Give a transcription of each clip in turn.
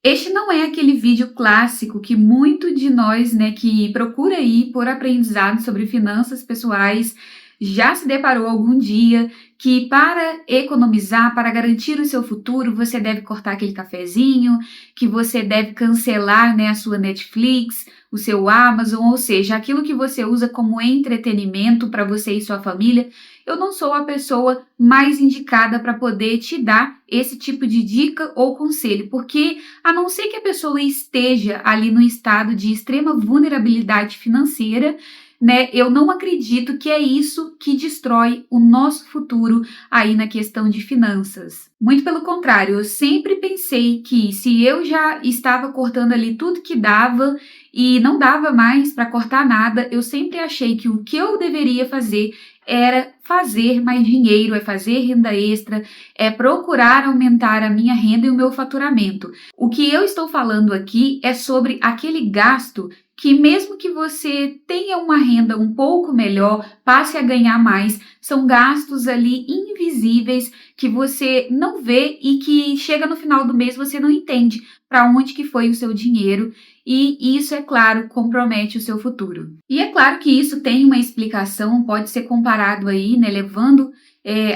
Este não é aquele vídeo clássico que muito de nós, né, que procura aí por aprendizado sobre finanças pessoais, já se deparou algum dia que para economizar, para garantir o seu futuro, você deve cortar aquele cafezinho, que você deve cancelar, né, a sua Netflix, o seu Amazon, ou seja, aquilo que você usa como entretenimento para você e sua família. Eu não sou a pessoa mais indicada para poder te dar esse tipo de dica ou conselho, porque a não ser que a pessoa esteja ali no estado de extrema vulnerabilidade financeira, né, eu não acredito que é isso que destrói o nosso futuro aí na questão de finanças. Muito pelo contrário, eu sempre pensei que se eu já estava cortando ali tudo que dava e não dava mais para cortar nada, eu sempre achei que o que eu deveria fazer era fazer mais dinheiro, é fazer renda extra, é procurar aumentar a minha renda e o meu faturamento. O que eu estou falando aqui é sobre aquele gasto que mesmo que você tenha uma renda um pouco melhor, passe a ganhar mais, são gastos ali invisíveis que você não vê e que chega no final do mês você não entende para onde que foi o seu dinheiro e isso, é claro, compromete o seu futuro. E é claro que isso tem uma explicação, pode ser comparado aí, né, levando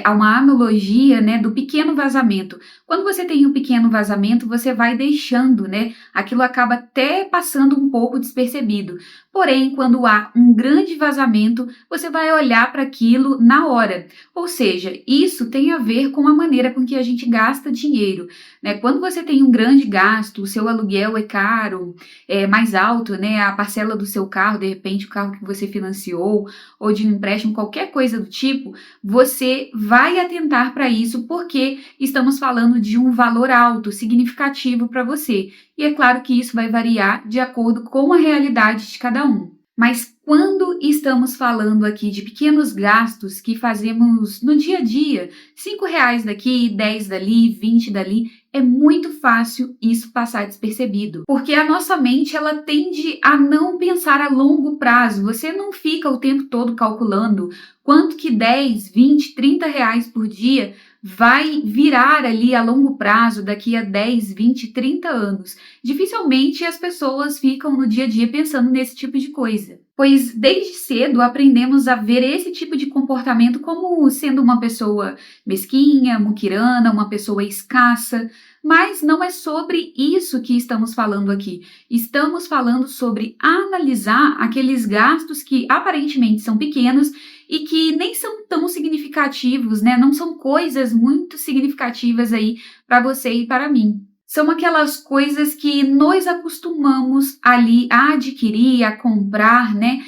a uma analogia, né, do pequeno vazamento. Quando você tem um pequeno vazamento, você vai deixando, né, aquilo acaba até passando um pouco despercebido. Porém, quando há um grande vazamento, você vai olhar para aquilo na hora. Ou seja, isso tem a ver com a maneira com que a gente gasta dinheiro, né? Quando você tem um grande gasto, o seu aluguel é caro, é mais alto, né? A parcela do seu carro, de repente, o carro que você financiou, ou de um empréstimo, qualquer coisa do tipo, você vai atentar para isso porque estamos falando de um valor alto, significativo para você. E é claro que isso vai variar de acordo com a realidade de cada um. Mas quando estamos falando aqui de pequenos gastos que fazemos no dia a dia, R$ 5 daqui, 10 dali, 20 dali, é muito fácil isso passar despercebido, porque a nossa mente ela tende a não pensar a longo prazo. Você não fica o tempo todo calculando quanto que 10, 20, R$ 30 por dia vai virar ali a longo prazo daqui a 10, 20, 30 anos. Dificilmente as pessoas ficam no dia a dia pensando nesse tipo de coisa. Pois desde cedo aprendemos a ver esse tipo de comportamento como sendo uma pessoa mesquinha, muquirana, uma pessoa escassa, mas não é sobre isso que estamos falando aqui. Estamos falando sobre analisar aqueles gastos que aparentemente são pequenos e que nem são tão significativos, né? Não são coisas muito significativas aí para você e para mim. São aquelas coisas que nós acostumamos ali a adquirir, a comprar, né?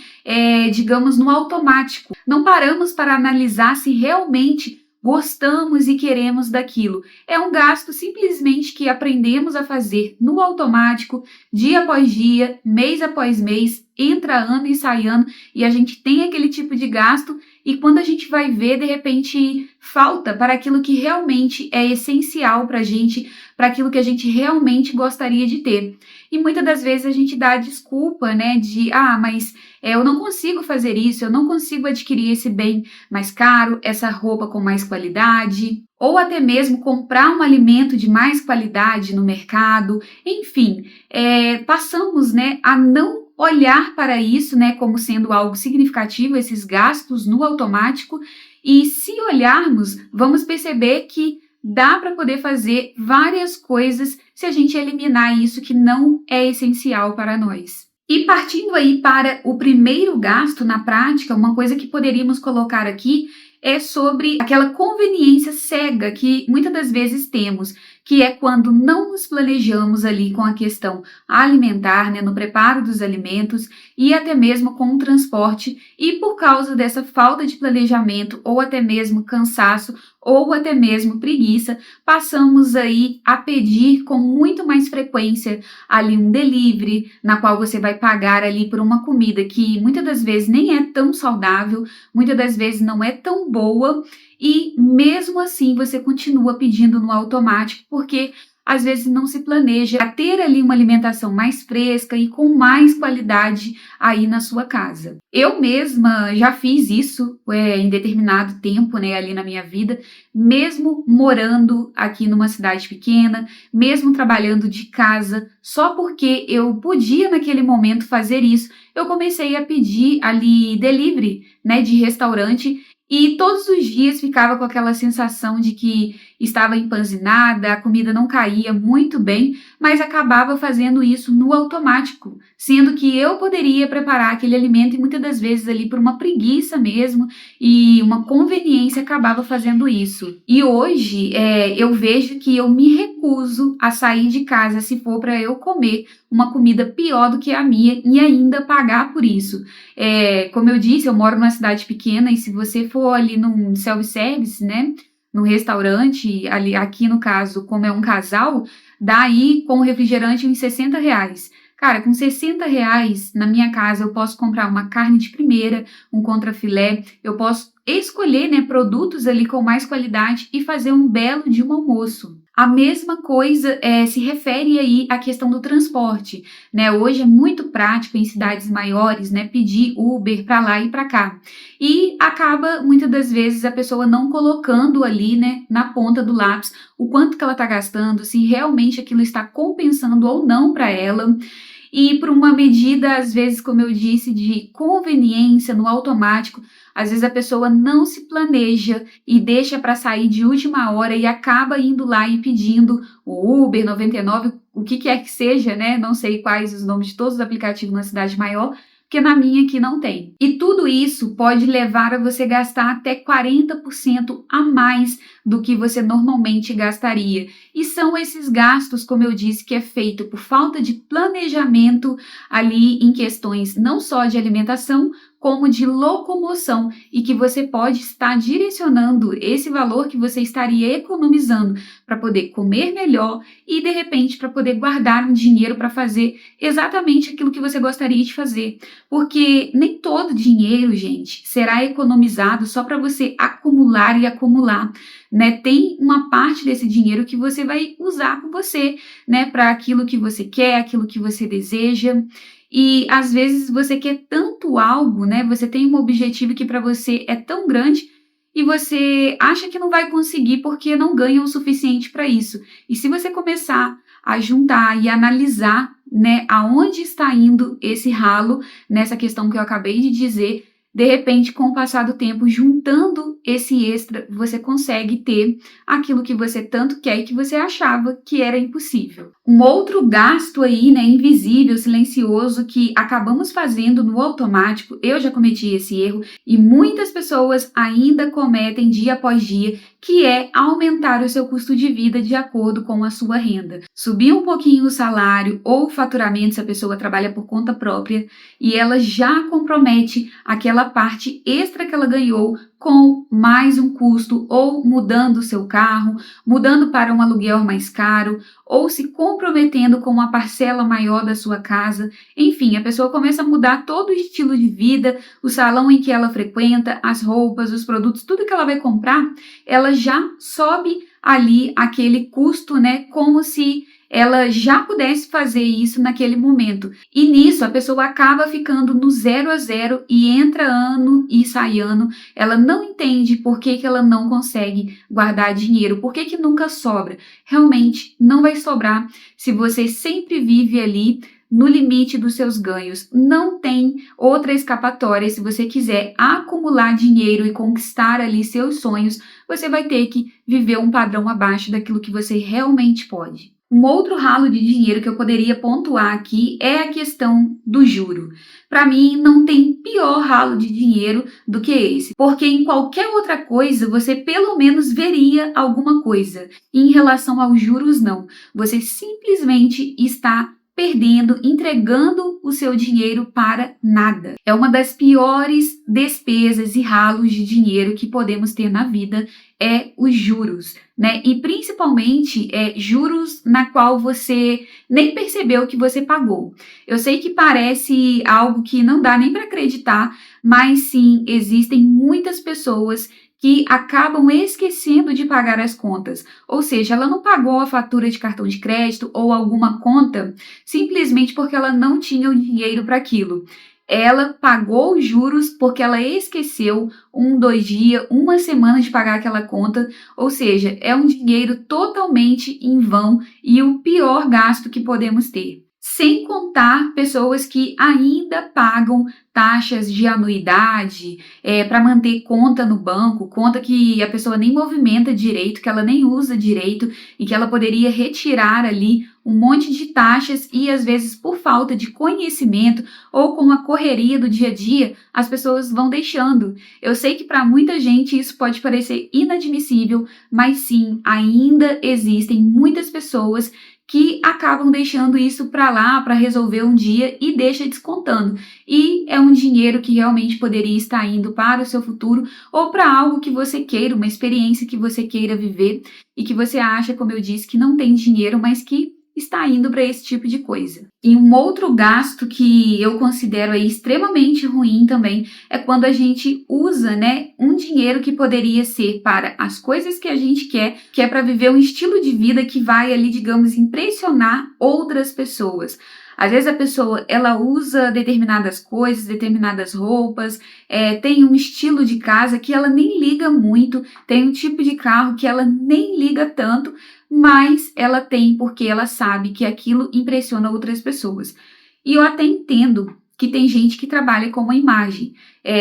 Digamos, no automático. Não paramos para analisar se realmente gostamos e queremos daquilo. É um gasto simplesmente que aprendemos a fazer no automático, dia após dia, mês após mês, entra ano e sai ano, e a gente tem aquele tipo de gasto, e quando a gente vai ver, de repente, falta para aquilo que realmente é essencial para a gente, para aquilo que a gente realmente gostaria de ter. E muitas das vezes a gente dá a desculpa, né, de, mas eu não consigo fazer isso, eu não consigo adquirir esse bem mais caro, essa roupa com mais qualidade, ou até mesmo comprar um alimento de mais qualidade no mercado. Enfim, passamos, né, a não olhar para isso, né, como sendo algo significativo, esses gastos no automático, e se olharmos, vamos perceber que dá para poder fazer várias coisas se a gente eliminar isso que não é essencial para nós. E partindo aí para o primeiro gasto na prática, uma coisa que poderíamos colocar aqui é sobre aquela conveniência cega que muitas das vezes temos, que é quando não nos planejamos ali com a questão alimentar, né, no preparo dos alimentos e até mesmo com o transporte, e por causa dessa falta de planejamento ou até mesmo cansaço ou até mesmo preguiça, passamos aí a pedir com muito mais frequência ali um delivery, na qual você vai pagar ali por uma comida que muitas das vezes nem é tão saudável, muitas das vezes não é tão boa, e mesmo assim você continua pedindo no automático, porque às vezes não se planeja a ter ali uma alimentação mais fresca e com mais qualidade aí na sua casa. Eu mesma já fiz isso em determinado tempo, né, ali na minha vida, mesmo morando aqui numa cidade pequena, mesmo trabalhando de casa, só porque eu podia naquele momento fazer isso, eu comecei a pedir ali delivery, né, de restaurante, e todos os dias ficava com aquela sensação de que estava empanzinada, a comida não caía muito bem, mas acabava fazendo isso no automático, sendo que eu poderia preparar aquele alimento e muitas das vezes ali por uma preguiça mesmo e uma conveniência acabava fazendo isso. E hoje eu vejo que eu me recuso a sair de casa se for para eu comer uma comida pior do que a minha e ainda pagar por isso. Como eu disse, eu moro numa cidade pequena e se você for ali num self-service, né, num restaurante, ali, aqui no caso, como é um casal, dá aí com o refrigerante uns R$ 60. Cara, com R$ 60 na minha casa eu posso comprar uma carne de primeira, um contrafilé, eu posso escolher, né, produtos ali com mais qualidade e fazer um belo de um almoço. A mesma coisa se refere aí à questão do transporte, né? Hoje é muito prático em cidades maiores, né, pedir Uber para lá e para cá. E acaba muitas das vezes a pessoa não colocando ali, né, na ponta do lápis o quanto que ela está gastando, se realmente aquilo está compensando ou não para ela. E por uma medida, às vezes, como eu disse, de conveniência no automático, às vezes a pessoa não se planeja e deixa para sair de última hora e acaba indo lá e pedindo o Uber 99, o que quer que seja, né? Não sei quais os nomes de todos os aplicativos na cidade maior, porque na minha aqui não tem. E tudo isso pode levar a você gastar até 40% a mais do que você normalmente gastaria. E são esses gastos, como eu disse, que é feito por falta de planejamento ali em questões não só de alimentação, como de locomoção, e que você pode estar direcionando esse valor que você estaria economizando para poder comer melhor e, de repente, para poder guardar um dinheiro para fazer exatamente aquilo que você gostaria de fazer. Porque nem todo dinheiro, gente, será economizado só para você acumular e acumular, né? Tem uma parte desse dinheiro que você vai usar com você, né? Para aquilo que você quer, aquilo que você deseja. E às vezes você quer tanto algo, né? Você tem um objetivo que para você é tão grande e você acha que não vai conseguir porque não ganha o suficiente para isso. E se você começar a juntar e analisar, né, aonde está indo esse ralo nessa questão que eu acabei de dizer, de repente, com o passar do tempo, juntando esse extra, você consegue ter aquilo que você tanto quer e que você achava que era impossível. Um outro gasto aí, né, invisível, silencioso, que acabamos fazendo no automático, eu já cometi esse erro e muitas pessoas ainda cometem dia após dia, que é aumentar o seu custo de vida de acordo com a sua renda. Subir um pouquinho o salário ou o faturamento, se a pessoa trabalha por conta própria, e ela já compromete aquela parte extra que ela ganhou com mais um custo, ou mudando o seu carro, mudando para um aluguel mais caro, ou se comprometendo com uma parcela maior da sua casa. Enfim, a pessoa começa a mudar todo o estilo de vida, o salão em que ela frequenta, as roupas, os produtos, tudo que ela vai comprar, ela já sobe ali aquele custo, né, como se ela já pudesse fazer isso naquele momento. E nisso a pessoa acaba ficando no 0 a 0 e entra ano e sai ano. Ela não entende por que ela não consegue guardar dinheiro, por que nunca sobra. Realmente não vai sobrar se você sempre vive ali no limite dos seus ganhos. Não tem outra escapatória. Se você quiser acumular dinheiro e conquistar ali seus sonhos, você vai ter que viver um padrão abaixo daquilo que você realmente pode. Um outro ralo de dinheiro que eu poderia pontuar aqui é a questão do juro. Para mim, não tem pior ralo de dinheiro do que esse, porque em qualquer outra coisa você pelo menos veria alguma coisa. E em relação aos juros, não. Você simplesmente está perdendo, entregando o seu dinheiro para nada. É uma das piores despesas e ralos de dinheiro que podemos ter na vida, é os juros, né? E principalmente juros na qual você nem percebeu que você pagou. Eu sei que parece algo que não dá nem para acreditar, mas sim, existem muitas pessoas que acabam esquecendo de pagar as contas. Ou seja, ela não pagou a fatura de cartão de crédito ou alguma conta simplesmente porque ela não tinha o dinheiro para aquilo. Ela pagou os juros porque ela esqueceu 1, 2 dias, uma semana de pagar aquela conta, ou seja, é um dinheiro totalmente em vão e o pior gasto que podemos ter. Sem contar pessoas que ainda pagam taxas de anuidade para manter conta no banco, conta que a pessoa nem movimenta direito, que ela nem usa direito e que ela poderia retirar ali um monte de taxas e às vezes por falta de conhecimento ou com a correria do dia a dia, as pessoas vão deixando. Eu sei que para muita gente isso pode parecer inadmissível, mas sim, ainda existem muitas pessoas que acabam deixando isso para lá para resolver um dia e deixa descontando. E é um dinheiro que realmente poderia estar indo para o seu futuro ou para algo que você queira, uma experiência que você queira viver e que você acha, como eu disse, que não tem dinheiro, mas que está indo para esse tipo de coisa. E um outro gasto que eu considero aí extremamente ruim também é quando a gente usa, um dinheiro que poderia ser para as coisas que a gente quer, que é para viver um estilo de vida que vai ali, digamos, impressionar outras pessoas. Às vezes a pessoa, ela usa determinadas coisas, determinadas roupas, tem um estilo de casa que ela nem liga muito, tem um tipo de carro que ela nem liga tanto, mas ela tem porque ela sabe que aquilo impressiona outras pessoas. E eu até entendo que tem gente que trabalha com a imagem.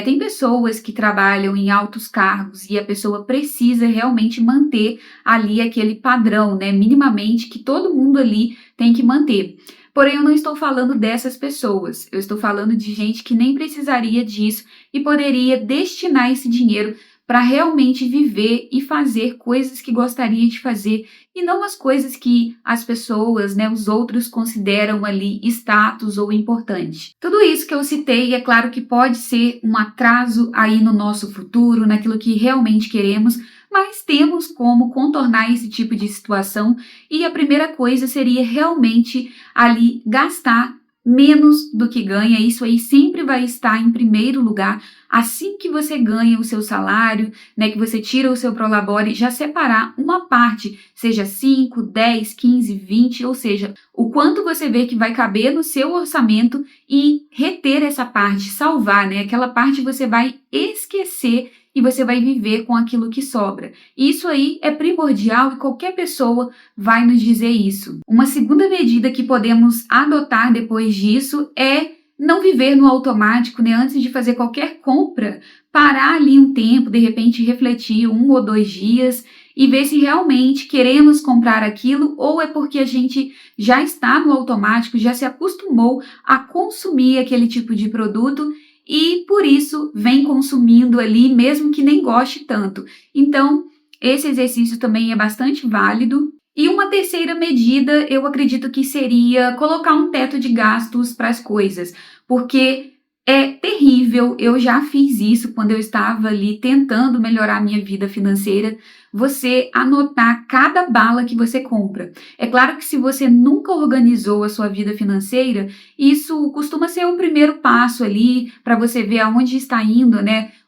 Tem pessoas que trabalham em altos cargos e a pessoa precisa realmente manter ali aquele padrão, minimamente, que todo mundo ali tem que manter. Porém, eu não estou falando dessas pessoas, eu estou falando de gente que nem precisaria disso e poderia destinar esse dinheiro para realmente viver e fazer coisas que gostaria de fazer e não as coisas que as pessoas, os outros consideram ali status ou importante. Tudo isso que eu citei, é claro que pode ser um atraso aí no nosso futuro, naquilo que realmente queremos, mas temos como contornar esse tipo de situação e a primeira coisa seria realmente ali gastar menos do que ganha. Isso aí sempre vai estar em primeiro lugar. Assim que você ganha o seu salário, que você tira o seu prolabore, já separar uma parte, seja 5, 10, 15, 20, ou seja, o quanto você vê que vai caber no seu orçamento e reter essa parte, salvar, aquela parte você vai esquecer e você vai viver com aquilo que sobra. Isso aí é primordial e qualquer pessoa vai nos dizer isso. Uma segunda medida que podemos adotar depois disso é não viver no automático, antes de fazer qualquer compra, parar ali um tempo, de repente refletir 1 ou 2 dias e ver se realmente queremos comprar aquilo ou é porque a gente já está no automático, já se acostumou a consumir aquele tipo de produto e por isso vem consumindo ali, mesmo que nem goste tanto. Então, esse exercício também é bastante válido. E uma terceira medida, eu acredito que seria colocar um teto de gastos para as coisas, porque é terrível, eu já fiz isso quando eu estava ali tentando melhorar a minha vida financeira, você anotar cada bala que você compra. É claro que se você nunca organizou a sua vida financeira, isso costuma ser o primeiro passo ali para você ver aonde está indo,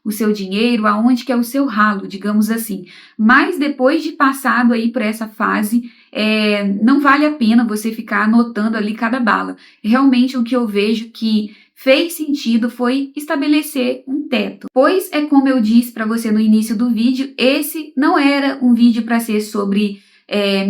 o seu dinheiro, aonde que é o seu ralo, digamos assim. Mas depois de passado aí por essa fase, não vale a pena você ficar anotando ali cada bala. Realmente o que eu vejo que fez sentido foi estabelecer um teto. Pois é como eu disse para você no início do vídeo, esse não era um vídeo para ser sobre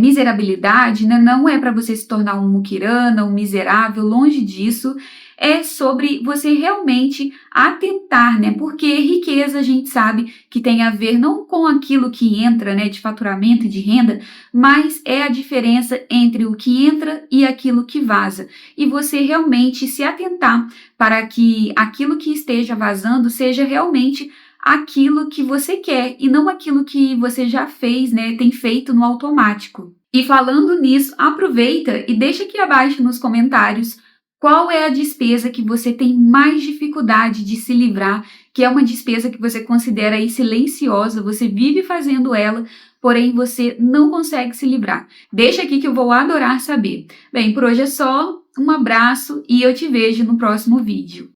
miserabilidade, não é para você se tornar um muquirana, um miserável, longe disso. É sobre você realmente atentar, porque riqueza a gente sabe que tem a ver não com aquilo que entra, de faturamento e de renda, mas é a diferença entre o que entra e aquilo que vaza. E você realmente se atentar para que aquilo que esteja vazando seja realmente aquilo que você quer e não aquilo que você já fez, tem feito no automático. E falando nisso, aproveita e deixa aqui abaixo nos comentários qual é a despesa que você tem mais dificuldade de se livrar, que é uma despesa que você considera aí silenciosa, você vive fazendo ela, porém você não consegue se livrar. Deixa aqui que eu vou adorar saber. Bem, por hoje é só, um abraço e eu te vejo no próximo vídeo.